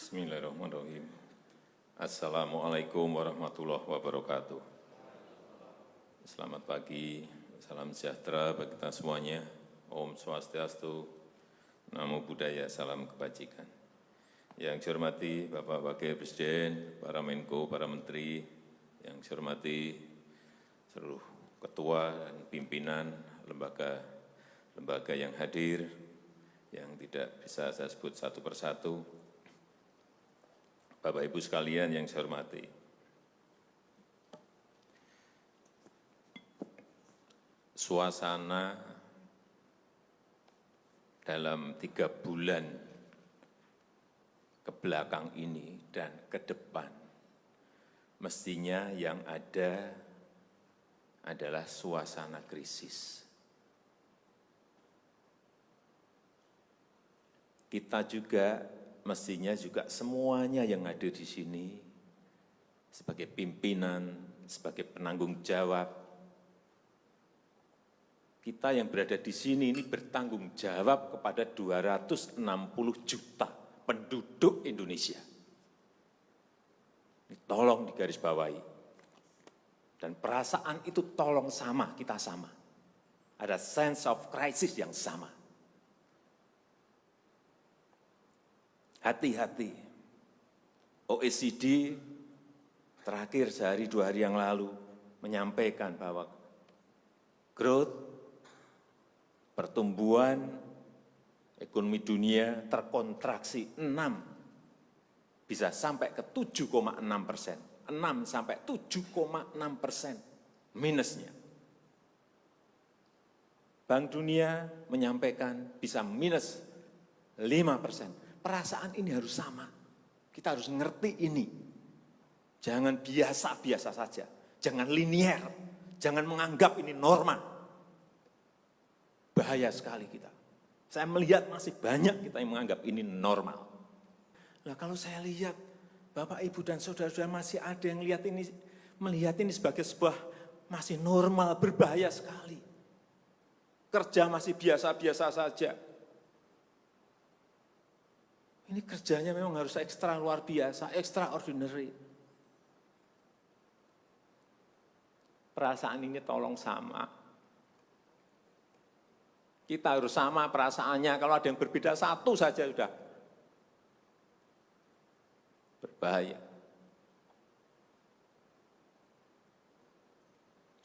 Bismillahirrahmanirrahim. Assalamualaikum warahmatullahi wabarakatuh. Selamat pagi, salam sejahtera bagi kita semuanya. Om Swastiastu, Namo Buddhaya, salam kebajikan. Yang saya hormati Bapak Wakil Presiden, para Menko, para Menteri, yang saya hormati seluruh ketua dan pimpinan lembaga yang hadir, yang tidak bisa saya sebut satu persatu. Bapak Ibu sekalian yang saya hormati, suasana dalam 3 bulan ke belakang ini dan ke depan, mestinya yang ada adalah suasana krisis. Kita juga mestinya juga semuanya yang hadir di sini sebagai pimpinan, sebagai penanggung jawab, kita yang berada di sini ini bertanggung jawab kepada 260 juta penduduk Indonesia. Ini tolong digarisbawahi. Dan perasaan itu tolong sama, kita sama. Ada sense of crisis yang sama. Hati-hati, OECD terakhir sehari 2 hari yang lalu menyampaikan bahwa growth, pertumbuhan ekonomi dunia terkontraksi 6, bisa sampai ke 7,6%, 6 sampai 7,6% minusnya. Bank Dunia menyampaikan bisa minus 5%. Perasaan ini harus sama, kita harus ngerti ini. Jangan biasa-biasa saja, jangan linier, jangan menganggap ini normal. Bahaya sekali kita. Saya melihat masih banyak kita yang menganggap ini normal. Nah, kalau saya lihat, Bapak, Ibu, dan saudara-saudara masih ada yang melihat ini sebagai sebuah masih normal, berbahaya sekali. Kerja masih biasa-biasa saja. Ini kerjanya memang harus ekstra luar biasa, extraordinary. Perasaan ini tolong sama. Kita harus sama perasaannya, kalau ada yang berbeda satu saja sudah berbahaya.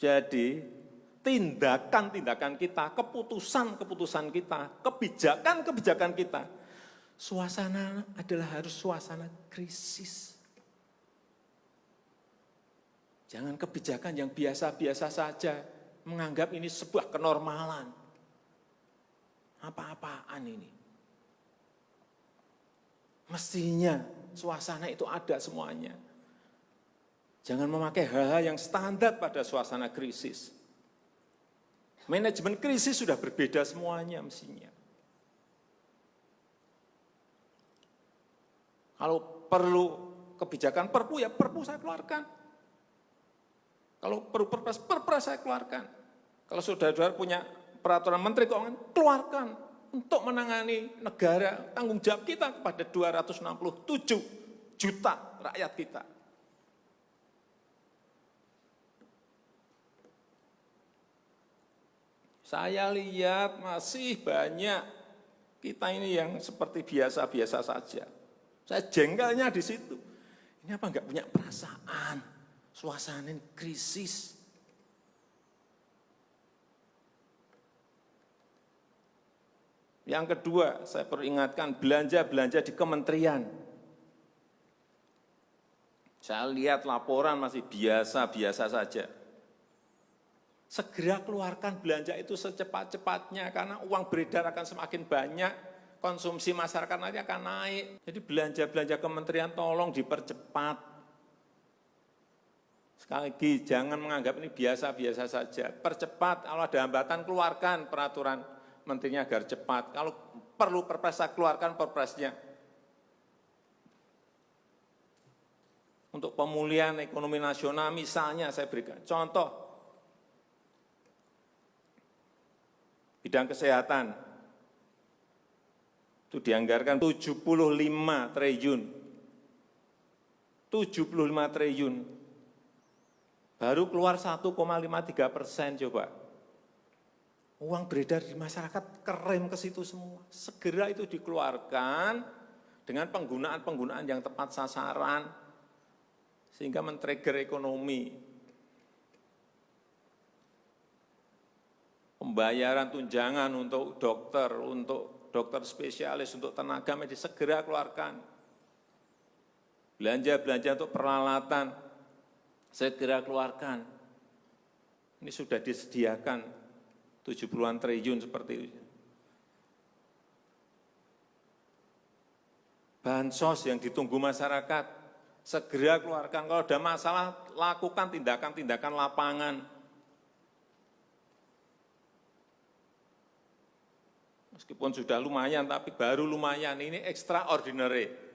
Jadi tindakan-tindakan kita, keputusan-keputusan kita, kebijakan-kebijakan kita, suasana adalah harus suasana krisis. Jangan kebijakan yang biasa-biasa saja, menganggap ini sebuah kenormalan. Apa-apaan ini? Mestinya suasana itu ada semuanya. Jangan memakai hal-hal yang standar pada suasana krisis. Manajemen krisis sudah berbeda semuanya mestinya. Kalau perlu kebijakan perpu, ya perpu saya keluarkan. Kalau perlu perpres saya keluarkan. Kalau saudara-saudara punya peraturan menteri keuangan, keluarkan untuk menangani negara, tanggung jawab kita kepada 267 juta rakyat kita. Saya lihat masih banyak kita ini yang seperti biasa-biasa saja. Saya jengkelnya di situ. Ini apa enggak punya perasaan? Suasana krisis. Yang kedua, saya peringatkan belanja-belanja di kementerian. Saya lihat laporan masih biasa-biasa saja. Segera keluarkan belanja itu secepat-cepatnya, karena uang beredar akan semakin banyak. Konsumsi masyarakat nanti akan naik. Jadi belanja-belanja kementerian tolong dipercepat. Sekali lagi, jangan menganggap ini biasa-biasa saja. Percepat, kalau ada hambatan keluarkan peraturan menterinya agar cepat. Kalau perlu perpres, keluarkan perpresnya. Untuk pemulihan ekonomi nasional misalnya saya berikan contoh. Bidang kesehatan. Itu dianggarkan 75 triliun 75 triliun. Baru keluar 1,53% coba. Uang beredar di masyarakat kerem ke situ semua. Segera itu dikeluarkan dengan penggunaan yang tepat sasaran, sehingga men-trigger ekonomi. Pembayaran tunjangan untuk dokter spesialis, untuk tenaga medis segera keluarkan. Belanja-belanja untuk peralatan segera keluarkan. Ini sudah disediakan 70-an triliun seperti itu. Bansos yang ditunggu masyarakat, segera keluarkan. Kalau ada masalah, lakukan tindakan-tindakan lapangan. Meskipun sudah lumayan, tapi baru lumayan. Ini extraordinary.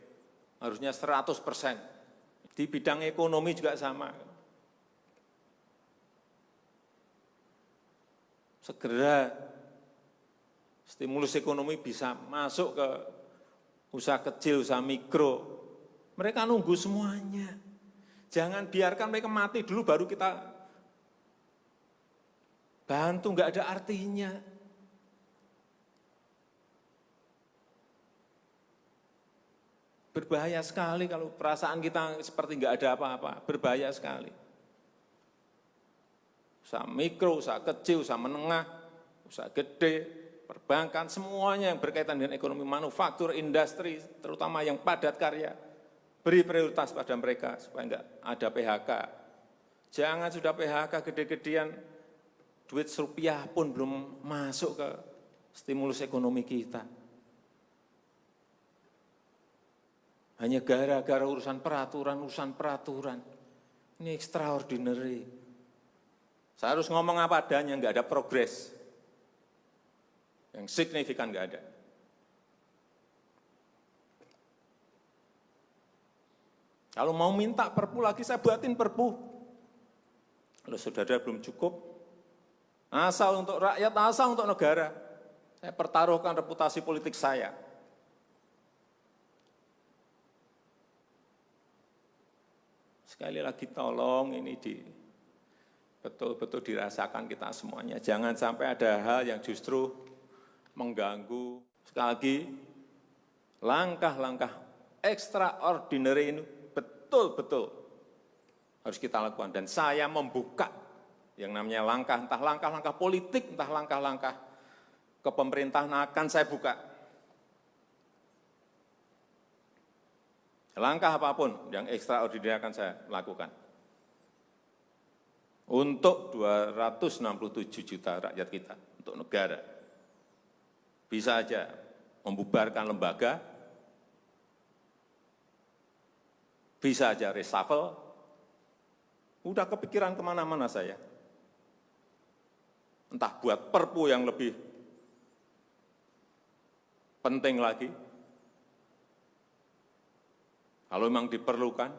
Harusnya 100%. Di bidang ekonomi juga sama. Segera stimulus ekonomi bisa masuk ke usaha kecil, usaha mikro. Mereka nunggu semuanya. Jangan biarkan mereka mati dulu baru kita bantu, nggak ada artinya. Berbahaya sekali kalau perasaan kita seperti nggak ada apa-apa, berbahaya sekali. Usaha mikro, usaha kecil, usaha menengah, usaha gede, perbankan, semuanya yang berkaitan dengan ekonomi manufaktur, industri, terutama yang padat karya, beri prioritas pada mereka supaya enggak ada PHK. Jangan sudah PHK gede-gedean, duit rupiah pun belum masuk ke stimulus ekonomi kita. Hanya gara-gara urusan peraturan. Ini extraordinary. Saya harus ngomong apa adanya, enggak ada progres. Yang signifikan enggak ada. Kalau mau minta perpu lagi, saya buatin perpu. Kalau saudara belum cukup, asal untuk rakyat, asal untuk negara. Saya pertaruhkan reputasi politik saya. Sekali lagi tolong ini betul-betul dirasakan kita semuanya. Jangan sampai ada hal yang justru mengganggu. Sekali lagi, langkah-langkah extraordinary ini betul-betul harus kita lakukan. Dan saya membuka yang namanya langkah, entah langkah-langkah politik, entah langkah-langkah kepemerintahan akan saya buka. Langkah apapun yang extraordinary akan saya lakukan. Untuk 267 juta rakyat kita, untuk negara. Bisa aja membubarkan lembaga, bisa aja reshuffle, udah kepikiran kemana-mana saya. Entah buat perpu yang lebih penting lagi, kalau memang diperlukan,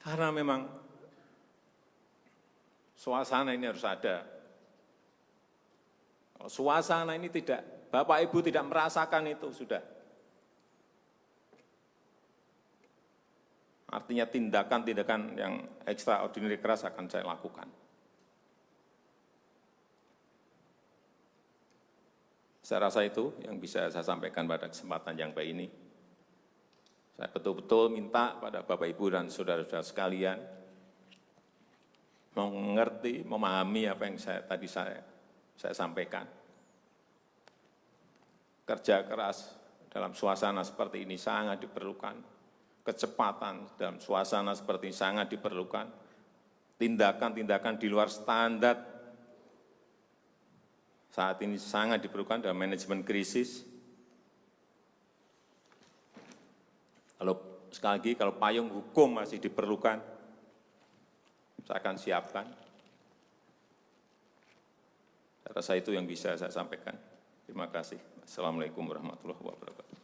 karena memang suasana ini harus ada. Kalau suasana ini tidak, Bapak Ibu tidak merasakan itu, sudah. Artinya tindakan-tindakan yang extraordinary keras akan saya lakukan. Saya rasa itu yang bisa saya sampaikan pada kesempatan yang baik ini. Saya betul-betul minta pada Bapak Ibu dan saudara-saudara sekalian, mengerti, memahami apa yang tadi saya sampaikan. Kerja keras dalam suasana seperti ini sangat diperlukan. Kecepatan dalam suasana seperti ini sangat diperlukan. Tindakan-tindakan di luar standar saat ini sangat diperlukan dalam manajemen krisis. Sekali lagi, kalau payung hukum masih diperlukan, saya akan siapkan. Saya rasa itu yang bisa saya sampaikan. Terima kasih. Assalamualaikum warahmatullahi wabarakatuh.